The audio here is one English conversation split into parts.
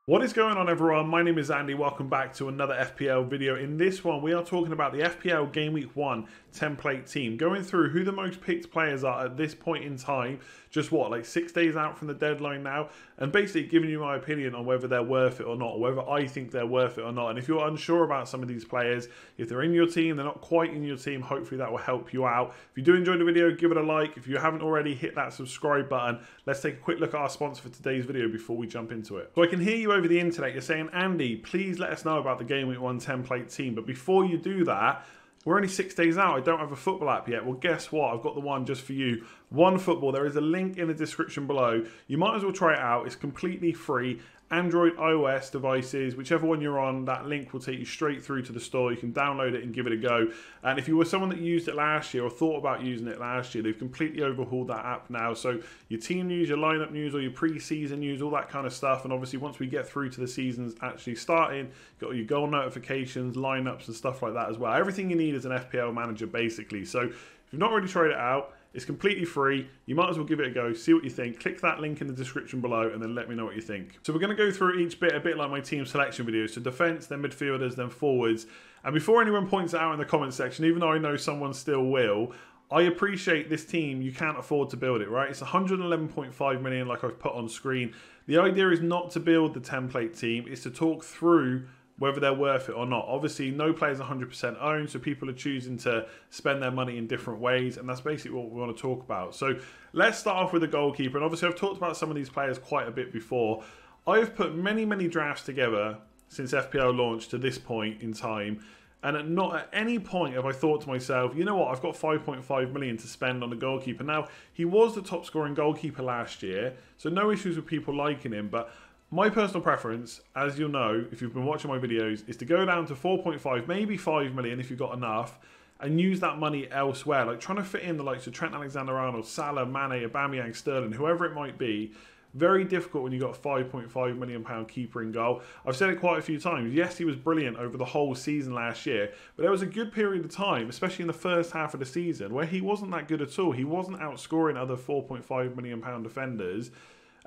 What is going on, everyone? My name is Andy. Welcome back to another FPL video. In this one, we are talking about the FPL Game Week 1 template team, going through who the most picked players are at this point in time. Just what, like 6 days out from the deadline now, and basically giving you my opinion on whether they're worth it or not, or whether I think they're worth it or not. And if you're unsure about some of these players, if they're in your team, they're not quite in your team, hopefully that will help you out. If you do enjoy the video, give it a like. If you haven't already, hit that subscribe button. Let's take a quick look at our sponsor for today's video before we jump into it. So I can hear you over the internet. You're saying, Andy, please let us know about the Game Week 1 template team. But before you do that, we're only 6 days out. I don't have a football app yet. Well, guess what? I've got the one just for you. One Football. There is a link in the description below. You might as well try it out. It's completely free. Android, iOS devices, whichever one you're on, that link will take you straight through to the store. You can download it and give it a go. And if you were someone that used it last year or thought about using it last year, they've completely overhauled that app now. So your team news, your lineup news, or your pre-season news, all that kind of stuff. And obviously, once we get through to the seasons actually starting, you've got your goal notifications, lineups, and stuff like that as well. Everything you need as an FPL manager, basically. So if you've not already tried it out, it's completely free. You might as well give it a go, see what you think. Click that link in the description below and then let me know what you think. So we're going to go through each bit a bit like my team selection videos. So defence, then midfielders, then forwards. And before anyone points it out in the comment section, even though I know someone still will, I appreciate this team. You can't afford to build it, right? It's 111.5 million like I've put on screen. The idea is not to build the template team. It's to talk through whether they're worth it or not. Obviously, no player's 100% owned, so people are choosing to spend their money in different ways, and that's basically what we want to talk about. So let's start off with the goalkeeper, and obviously I've talked about some of these players quite a bit before. I've put many drafts together since FPL launched to this point in time, and not at any point have I thought to myself, you know what, I've got 5.5 million to spend on a goalkeeper. Now, he was the top scoring goalkeeper last year, so no issues with people liking him, but my personal preference, as you'll know if you've been watching my videos, is to go down to 4.5, maybe 5 million if you've got enough, and use that money elsewhere. Like trying to fit in the likes of Trent Alexander-Arnold, Salah, Mane, Aubameyang, Sterling, whoever it might be. Very difficult when you've got a £5.5 million keeper in goal. I've said it quite a few times. Yes, he was brilliant over the whole season last year, but there was a good period of time, especially in the first half of the season, where he wasn't that good at all. He wasn't outscoring other £4.5 million defenders.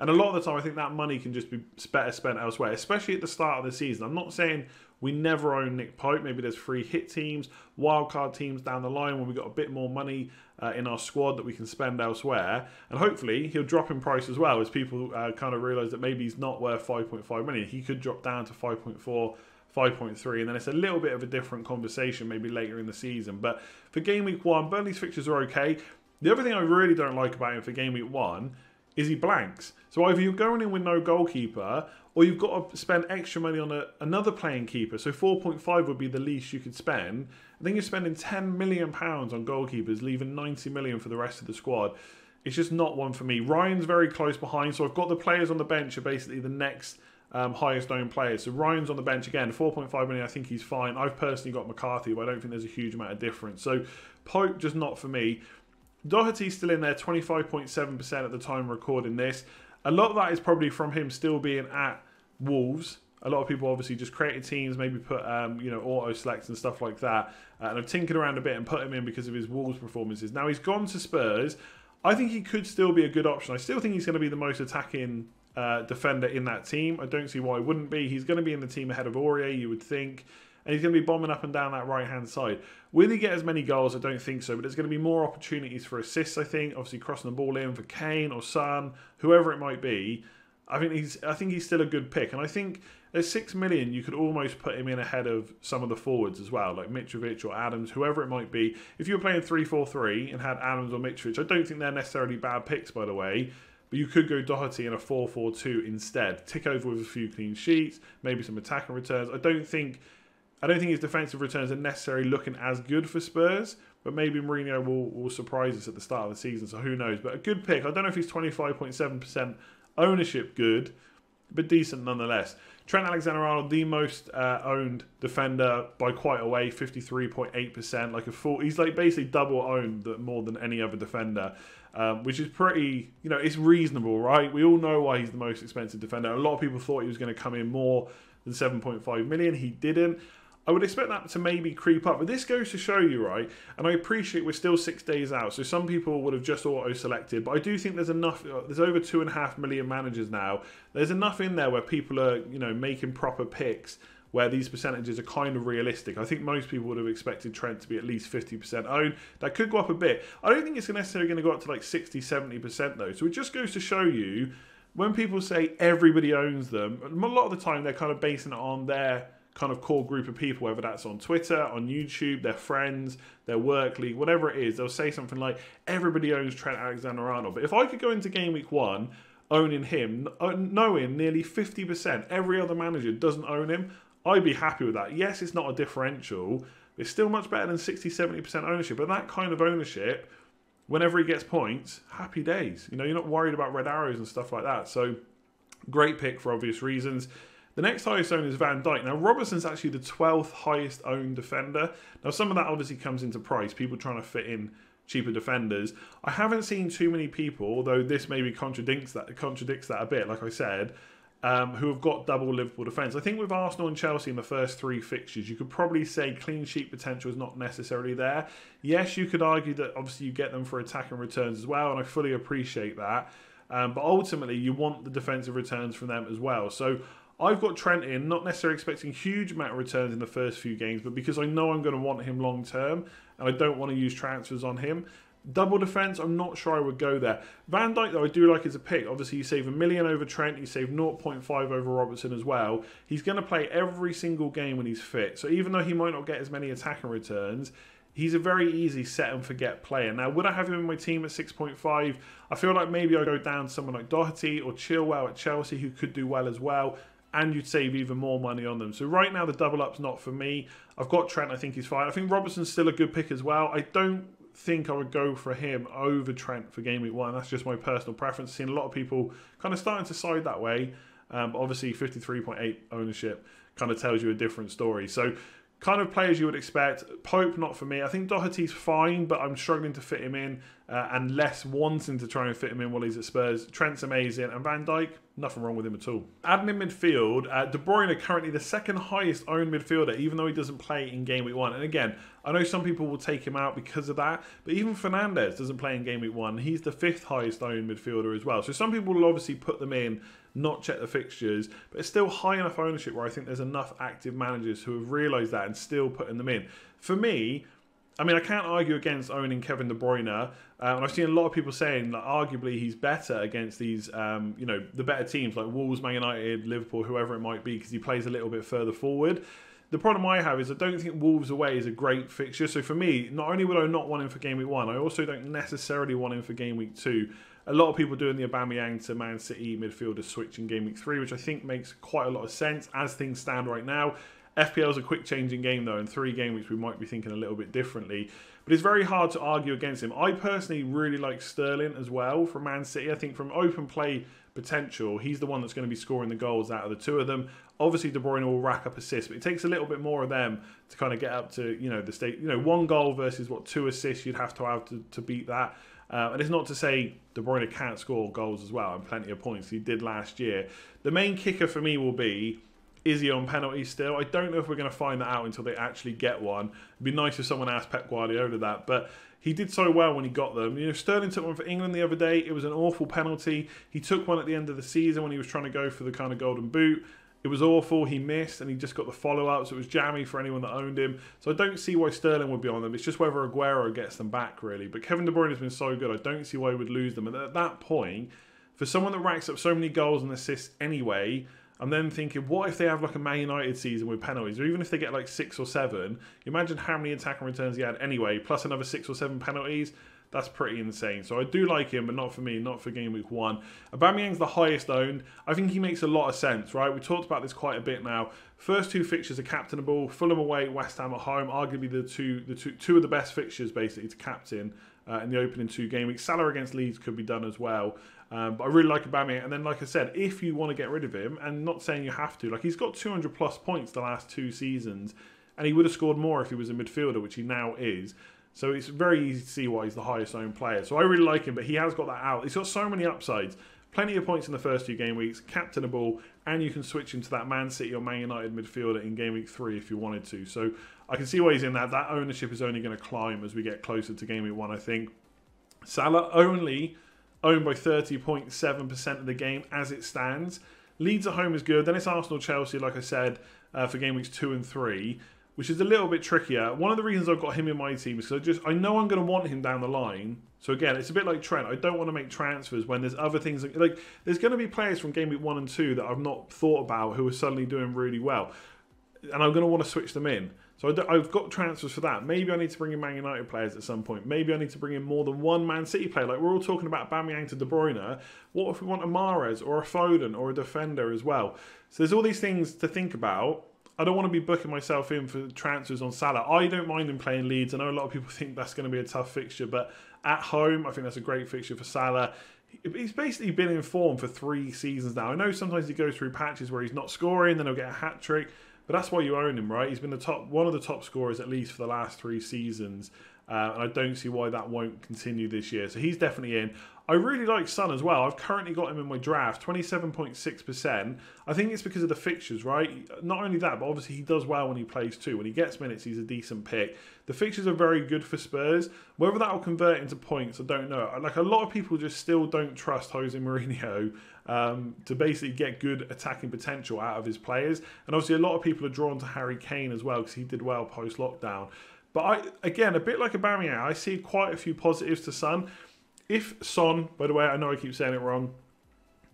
And a lot of the time, I think that money can just be better spent elsewhere, especially at the start of the season. I'm not saying we never own Nick Pope. Maybe there's free hit teams, wildcard teams down the line when we've got a bit more money in our squad that we can spend elsewhere. And hopefully, he'll drop in price as well as people kind of realise that maybe he's not worth 5.5 million. He could drop down to 5.4, 5.3, and then it's a little bit of a different conversation maybe later in the season. But for Game Week 1, Burnley's fixtures are okay. The other thing I really don't like about him for Game Week 1 is he blanks. So either you're going in with no goalkeeper, or you've got to spend extra money on another playing keeper. So 4.5 would be the least you could spend. I think you're spending £10 million on goalkeepers, leaving 90 million for the rest of the squad. It's just not one for me. Ryan's very close behind, so I've got the players on the bench are basically the next highest owned players. So Ryan's on the bench again, 4.5 million, I think he's fine. I've personally got McCarthy, but I don't think there's a huge amount of difference. So Pope, just not for me. Doherty's still in there, 25.7% at the time recording this. A lot of that is probably from him still being at Wolves. A lot of people obviously just created teams, maybe put auto selects and stuff like that. And I've tinkered around a bit and put him in because of his Wolves performances. Now he's gone to Spurs. I think he could still be a good option. I still think he's going to be the most attacking defender in that team. I don't see why he wouldn't be. He's going to be in the team ahead of Aurier, you would think. And he's going to be bombing up and down that right-hand side. Will he get as many goals? I don't think so. But there's going to be more opportunities for assists, I think. Obviously, crossing the ball in for Kane or Son, whoever it might be. I think he's still a good pick. And I think at 6 million, you could almost put him in ahead of some of the forwards as well, like Mitrovic or Adams, whoever it might be. If you were playing 3-4-3 and had Adams or Mitrovic, I don't think they're necessarily bad picks, by the way. But you could go Doherty in a 4-4-2 instead. Tick over with a few clean sheets, maybe some attacking returns. I don't think his defensive returns are necessarily looking as good for Spurs, but maybe Mourinho will surprise us at the start of the season, so who knows. But a good pick. I don't know if he's 25.7% ownership good, but decent nonetheless. Trent Alexander-Arnold, the most owned defender by quite a way, 53.8%. Like he's like basically double owned more than any other defender, which is pretty, it's reasonable, right? We all know why he's the most expensive defender. A lot of people thought he was going to come in more than 7.5 million. He didn't. I would expect that to maybe creep up. But this goes to show you, right, and I appreciate we're still 6 days out, so some people would have just auto-selected, but I do think there's enough, there's over 2.5 million managers now. There's enough in there where people are, you know, making proper picks where these percentages are kind of realistic. I think most people would have expected Trent to be at least 50% owned. That could go up a bit. I don't think it's necessarily going to go up to like 60, 70% though. So it just goes to show you, when people say everybody owns them, a lot of the time they're kind of basing it on their kind of core group of people, whether that's on Twitter, on YouTube, their friends, their work league, whatever it is. They'll say something like, everybody owns Trent Alexander-Arnold. But if I could go into Game Week 1 owning him, knowing nearly 50% every other manager doesn't own him, I'd be happy with that. Yes, it's not a differential. It's still much better than 60, 70% ownership. But that kind of ownership, whenever he gets points, happy days. You know, you're not worried about red arrows and stuff like that. So, great pick for obvious reasons. The next highest owned is Van Dijk. Now, Robertson's actually the 12th highest owned defender. Now, some of that obviously comes into price. People trying to fit in cheaper defenders. I haven't seen too many people, although this maybe contradicts that a bit, like I said, who have got double Liverpool defence. I think with Arsenal and Chelsea in the first 3 fixtures, you could probably say clean sheet potential is not necessarily there. Yes, you could argue that obviously you get them for attack and returns as well, and I fully appreciate that. But ultimately, you want the defensive returns from them as well. So I've got Trent in, not necessarily expecting huge amount of returns in the first few games, but because I know I'm going to want him long term, and I don't want to use transfers on him. Double defence, I'm not sure I would go there. Van Dijk, though, I do like as a pick. Obviously, you save $1 million over Trent. You save 0.5 over Robertson as well. He's going to play every single game when he's fit. So even though he might not get as many attacking returns, he's a very easy set and forget player. Now, would I have him in my team at 6.5? I feel like maybe I'd go down to someone like Doherty or Chilwell at Chelsea, who could do well as well, and you'd save even more money on them. So right now, the double up's not for me. I've got Trent. I think he's fine. I think Robertson's still a good pick as well. I don't think I would go for him over Trent for Game Week 1. That's just my personal preference. I've seen a lot of people kind of starting to side that way. But obviously, 53.8 ownership kind of tells you a different story. So kind of players you would expect. Pope, not for me. I think Doherty's fine, but I'm struggling to fit him in and less wanting to try and fit him in while he's at Spurs. Trent's amazing. And Van Dijk, nothing wrong with him at all. Adding in midfield, De Bruyne currently the 2nd highest owned midfielder, even though he doesn't play in Game Week 1. And again, I know some people will take him out because of that, but even Fernandes doesn't play in Game Week 1. He's the 5th highest owned midfielder as well. So some people will obviously put them in, not check the fixtures, but it's still high enough ownership where I think there's enough active managers who have realised that and still putting them in. For me, I mean, I can't argue against owning Kevin De Bruyne, and I've seen a lot of people saying that arguably he's better against these, you know, the better teams like Wolves, Man United, Liverpool, whoever it might be, because he plays a little bit further forward. The problem I have is I don't think Wolves away is a great fixture. So for me, not only would I not want him for Game Week 1, I also don't necessarily want him for Game Week 2. A lot of people doing the Aubameyang to Man City midfielder switch in Game Week 3, which I think makes quite a lot of sense as things stand right now. FPL is a quick changing game though. In 3 game weeks we might be thinking a little bit differently. But it's very hard to argue against him. I personally really like Sterling as well from Man City. I think from open play potential, he's the one that's going to be scoring the goals out of the 2 of them. Obviously, De Bruyne will rack up assists, but it takes a little bit more of them to kind of get up to, you know, the state. You know, 1 goal versus what 2 assists you'd have to beat that. And it's not to say De Bruyne can't score goals as well and plenty of points. He did last year. The main kicker for me will be, is he on penalties still? I don't know if we're going to find that out until they actually get one. It'd be nice if someone asked Pep Guardiola that, but he did so well when he got them. You know, Sterling took one for England the other day. It was an awful penalty. He took one at the end of the season when he was trying to go for the kind of golden boot. It was awful. He missed, and he just got the follow-up, so it was jammy for anyone that owned him. So I don't see why Sterling would be on them. It's just whether Aguero gets them back, really. But Kevin De Bruyne has been so good, I don't see why he would lose them. And at that point, for someone that racks up so many goals and assists anyway, I'm then thinking, what if they have like a Man United season with penalties? Or even if they get like 6 or 7, imagine how many attacking returns he had anyway, plus another 6 or 7 penalties. That's pretty insane. So I do like him, but not for me, not for Game Week 1. Aubameyang's the highest owned. I think he makes a lot of sense, right? We talked about this quite a bit now. First 2 fixtures are captainable. Fulham away, West Ham at home. Arguably the two of the best fixtures, basically, to captain in the opening 2 game weeks. Salah against Leeds could be done as well. But I really like Aubameyang. And then, like I said, if you want to get rid of him, and not saying you have to, like he's got 200 plus points the last 2 seasons, and he would have scored more if he was a midfielder, which he now is. So it's very easy to see why he's the highest owned player. So I really like him, but he has got that out. He's got so many upsides. Plenty of points in the first 2 game weeks, captainable, and you can switch him to that Man City or Man United midfielder in game week 3 if you wanted to. So I can see why he's in that. That ownership is only going to climb as we get closer to game week 1, I think. Salah only owned by 30.7% of the game as it stands. Leeds at home is good. Then it's Arsenal-Chelsea, like I said, for game weeks 2 and 3, which is a little bit trickier. One of the reasons I've got him in my team is because I know I'm going to want him down the line. So again, it's a bit like Trent. I don't want to make transfers when there's other things. Like there's going to be players from game week 1 and 2 that I've not thought about who are suddenly doing really well. And I'm going to want to switch them in. So I've got transfers for that. Maybe I need to bring in Man United players at some point. Maybe I need to bring in more than one Man City player. Like we're all talking about Aubameyang to De Bruyne. What if we want a Mahrez or a Foden or a defender as well? So there's all these things to think about. I don't want to be booking myself in for transfers on Salah. I don't mind him playing Leeds. I know a lot of people think that's going to be a tough fixture, but at home, I think that's a great fixture for Salah. He's basically been in form for 3 seasons now. I know sometimes he goes through patches where he's not scoring, then he'll get a hat-trick, but that's why you own him, right? He's been one of the top scorers at least for the last 3 seasons, and I don't see why that won't continue this year. So he's definitely in. I really like Son as well. I've currently got him in my draft, 27.6%. I think it's because of the fixtures, right? Not only that, but obviously he does well when he plays too. When he gets minutes, he's a decent pick. The fixtures are very good for Spurs. Whether that will convert into points, I don't know. Like a lot of people just still don't trust Jose Mourinho to basically get good attacking potential out of his players. And obviously a lot of people are drawn to Harry Kane as well because he did well post-lockdown. But again, a bit like Aubameyang, I see quite a few positives to Son. If Son, by the way, I know I keep saying it wrong,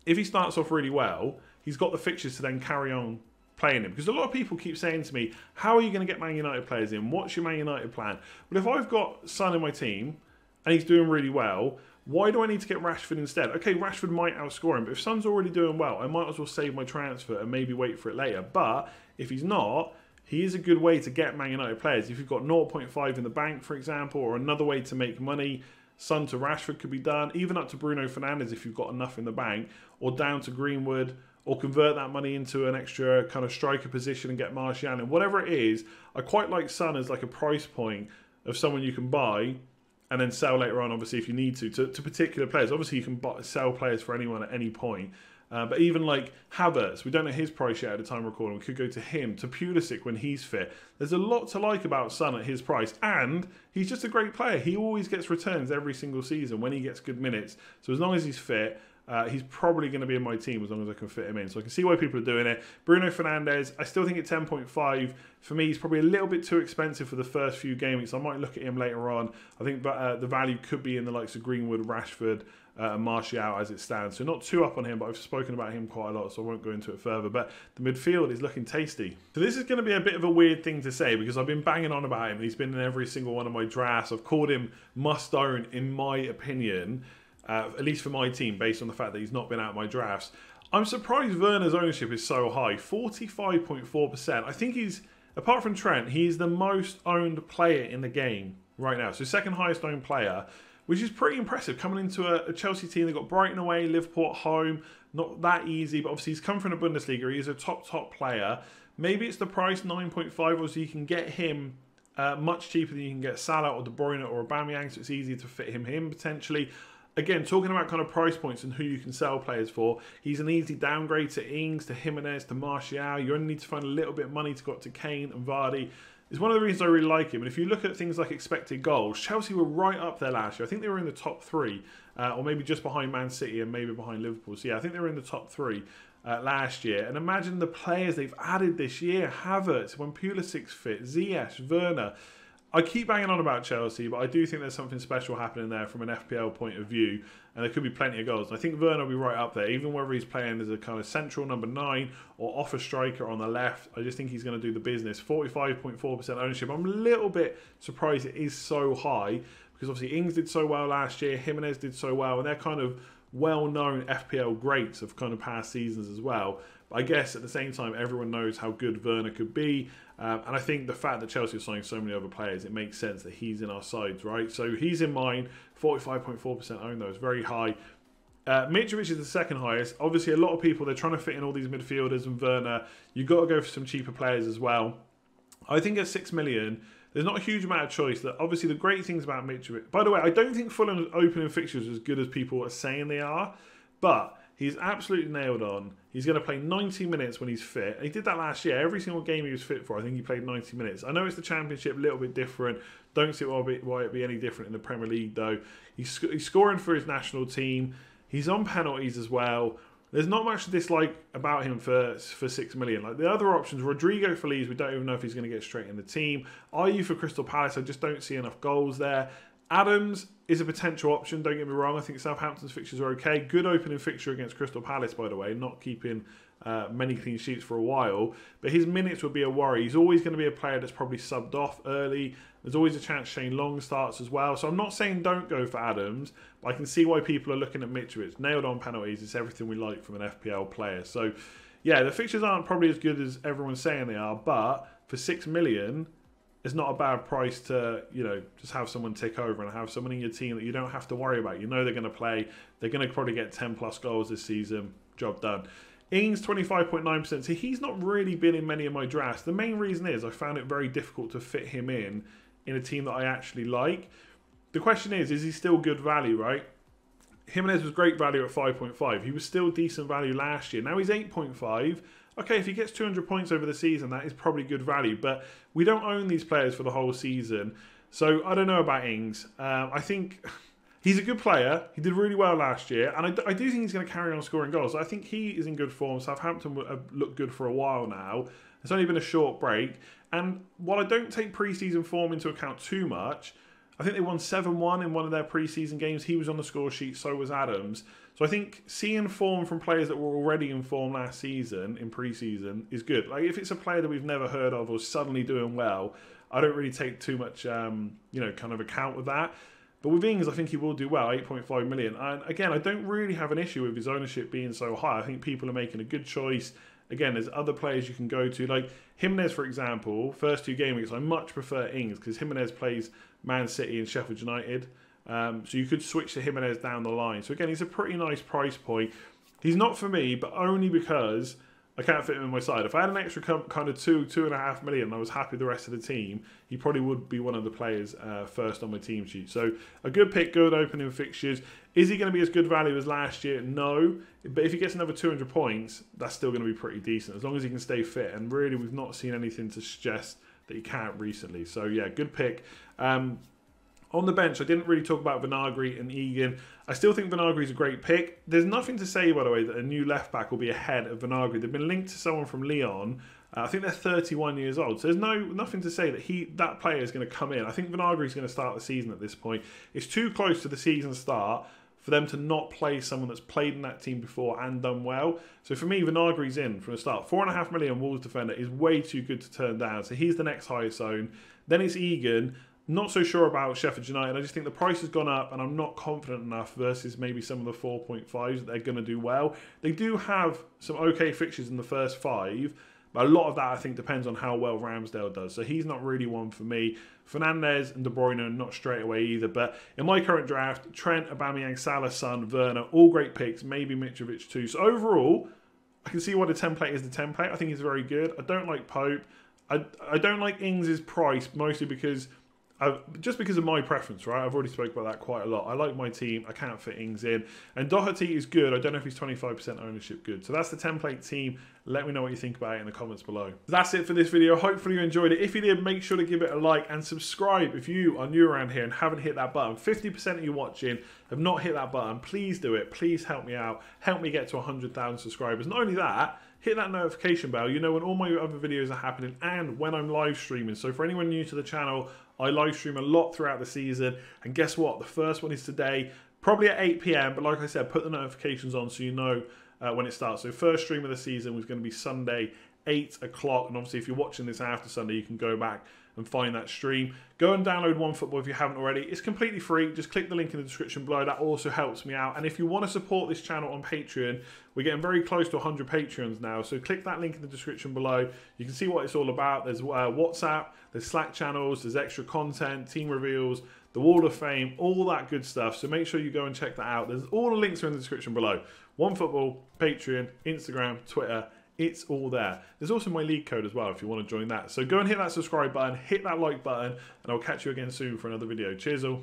if he starts off really well, he's got the fixtures to then carry on playing him. Because a lot of people keep saying to me, how are you going to get Man United players in? What's your Man United plan? But if I've got Son in my team and he's doing really well, why do I need to get Rashford instead? Okay, Rashford might outscore him, but if Son's already doing well, I might as well save my transfer and maybe wait for it later. But if he's not, he is a good way to get Man United players. If you've got 0.5 in the bank, for example, or another way to make money, Son to Rashford could be done, even up to Bruno Fernandes if you've got enough in the bank, or down to Greenwood, or convert that money into an extra kind of striker position and get Martial in. Whatever it is, I quite like Son as like a price point of someone you can buy and then sell later on, obviously, if you need to particular players. Obviously, you can sell players for anyone at any point. But even like Havertz, we don't know his price yet at the time of recording. We could go to him, to Pulisic when he's fit. There's a lot to like about Son at his price. And he's just a great player. He always gets returns every single season when he gets good minutes. So as long as he's fit, he's probably going to be in my team as long as I can fit him in. So I can see why people are doing it. Bruno Fernandes, I still think at 10.5, for me, he's probably a little bit too expensive for the first few game weeks. I might look at him later on. I think the value could be in the likes of Greenwood, Rashford, and Martial as it stands. So not too up on him, but I've spoken about him quite a lot, so I won't go into it further. But the midfield is looking tasty. So this is going to be a bit of a weird thing to say because I've been banging on about him. He's been in every single one of my drafts. I've called him must-own, in my opinion, at least for my team, based on the fact that he's not been out of my drafts. I'm surprised Werner's ownership is so high, 45.4%. I think he's, apart from Trent, he's the most owned player in the game right now. So second highest owned player, which is pretty impressive coming into a Chelsea team. They've got Brighton away, Liverpool at home. Not that easy, but obviously he's come from the Bundesliga. He's a top player. Maybe it's the price, 9.5, obviously you can get him much cheaper than you can get Salah or De Bruyne or Aubameyang, so it's easy to fit him in potentially. Again, talking about kind of price points and who you can sell players for, he's an easy downgrade to Ings, to Jimenez, to Martial. You only need to find a little bit of money to go up to Kane and Vardy. It's one of the reasons I really like him. And if you look at things like expected goals, Chelsea were right up there last year. I think they were in the top 3, or maybe just behind Man City and maybe behind Liverpool. So yeah, I think they were in the top 3 last year. And imagine the players they've added this year. Havertz, when Pulisic's fit, Ziyech, Werner. I keep banging on about Chelsea, but I do think there's something special happening there from an FPL point of view, and there could be plenty of goals. And I think Werner will be right up there, even whether he's playing as a kind of central number 9 or off a striker on the left. I just think he's going to do the business. 45.4% ownership. I'm a little bit surprised it is so high, because obviously Ings did so well last year, Jimenez did so well, and they're kind of well-known FPL greats of kind of past seasons as well. But I guess at the same time, everyone knows how good Werner could be. And I think the fact that Chelsea are signing so many other players, it makes sense that he's in our sides, right? So he's in mine. 45.4% owned, though. It's very high. Mitrovic is the second highest. Obviously, a lot of people, they're trying to fit in all these midfielders and Werner. You've got to go for some cheaper players as well. I think at 6 million, there's not a huge amount of choice. That obviously the great things about Mitrovic. By the way, I don't think Fulham's opening fixtures are as good as people are saying they are, but he's absolutely nailed on. He's going to play 90 minutes when he's fit. He did that last year. Every single game he was fit for, I think he played 90 minutes. I know it's the Championship, a little bit different. Don't see why it'd be any different in the Premier League, though. He's scoring for his national team. He's on penalties as well. There's not much to dislike about him for 6 million. Like the other options, Rodrigo for Leeds, we don't even know if he's going to get straight in the team. Are for Crystal Palace? I just don't see enough goals there. Adams is a potential option, don't get me wrong. I think Southampton's fixtures are okay. Good opening fixture against Crystal Palace, by the way, not keeping many clean sheets for a while. But his minutes would be a worry. He's always going to be a player that's probably subbed off early. There's always a chance Shane Long starts as well. So I'm not saying don't go for Adams, but I can see why people are looking at Mitrovic. Nailed on penalties. It's everything we like from an FPL player. So yeah, the fixtures aren't probably as good as everyone's saying they are, but for 6 million... it's not a bad price to, just have someone tick over and have someone in your team that you don't have to worry about. You know they're going to play. They're going to probably get 10 plus goals this season. Job done. Ings, 25.9%. See, he's not really been in many of my drafts. The main reason is I found it very difficult to fit him in a team that I actually like. The question is he still good value, right? Jimenez was great value at 5.5. He was still decent value last year. Now he's 8.5. Okay, if he gets 200 points over the season, that is probably good value. But we don't own these players for the whole season. So I don't know about Ings. I think he's a good player. He did really well last year. And I do think he's going to carry on scoring goals. I think he is in good form. Southampton have looked good for a while now. It's only been a short break. And while I don't take pre-season form into account too much, I think they won 7-1 in one of their pre-season games. He was on the score sheet, so was Adams. So I think seeing form from players that were already in form last season, in pre-season, is good. Like if it's a player that we've never heard of or suddenly doing well, I don't really take too much, kind of account with that. But with Ings, I think he will do well, 8.5 million. And again, I don't really have an issue with his ownership being so high. I think people are making a good choice. Again, there's other players you can go to. Like Jimenez, for example, first 2 game weeks, I much prefer Ings because Jimenez plays Man City and Sheffield United. So you could switch to Jimenez down the line. So again, he's a pretty nice price point. He's not for me, but only because I can't fit him in my side. If I had an extra kind of 2.5 million and I was happy with the rest of the team, he probably would be one of the players first on my team sheet. So a good pick, good opening fixtures. Is he going to be as good value as last year? No. But if he gets another 200 points, that's still going to be pretty decent, as long as he can stay fit. And really, we've not seen anything to suggest that he can't recently. So yeah, good pick. On the bench, I didn't really talk about Vinagre and Egan. I still think Vinagre is a great pick. There's nothing to say, by the way, that a new left-back will be ahead of Vinagre. They've been linked to someone from Lyon. I think they're 31 years old. So there's nothing to say that that player is going to come in. I think Vinagre is going to start the season at this point. It's too close to the season start for them to not play someone that's played in that team before and done well. So for me, Vinagre's in from the start. 4.5 million Wolves defender is way too good to turn down. So he's the next highest own. Then it's Egan. Not so sure about Sheffield United. I just think the price has gone up and I'm not confident enough versus maybe some of the 4.5s that they're going to do well. They do have some okay fixtures in the first 5, but a lot of that I think depends on how well Ramsdale does. So he's not really one for me. Fernandes and De Bruyne not straight away either. But in my current draft, Trent, Aubameyang, Salah, Son, Werner, all great picks. Maybe Mitrovic too. So overall, I can see why the template is the template. I think it's very good. I don't like Pope. I don't like Ings' price, mostly because... just because of my preference, right? I've already spoke about that quite a lot. I like my team. I can't fit Ings in. And Doherty is good. I don't know if he's 25% ownership good. So that's the template team. Let me know what you think about it in the comments below. That's it for this video. Hopefully you enjoyed it. If you did, make sure to give it a like and subscribe if you are new around here and haven't hit that button. 50% of you watching have not hit that button. Please do it. Please help me out. Help me get to 100,000 subscribers. Not only that, hit that notification bell. You know when all my other videos are happening and when I'm live streaming. So for anyone new to the channel, I live stream a lot throughout the season. And guess what? The first one is today, probably at 8 PM. But like I said, put the notifications on so you know when it starts. So first stream of the season was going to be Sunday, 8 o'clock. And obviously if you're watching this after Sunday, you can go back and find that stream. Go and download OneFootball if you haven't already. It's completely free. Just click the link in the description below. That also helps me out. And if you want to support this channel on Patreon, we're getting very close to 100 Patreons now. So click that link in the description below. You can see what it's all about. There's WhatsApp, there's Slack channels, there's extra content, team reveals, the Wall of Fame, all that good stuff. So make sure you go and check that out. There's all the links are in the description below. OneFootball, Patreon, Instagram, Twitter, It's all there. There's also my league code as well if you want to join that. So go and hit that subscribe button, hit that like button, and I'll catch you again soon for another video. Cheers all.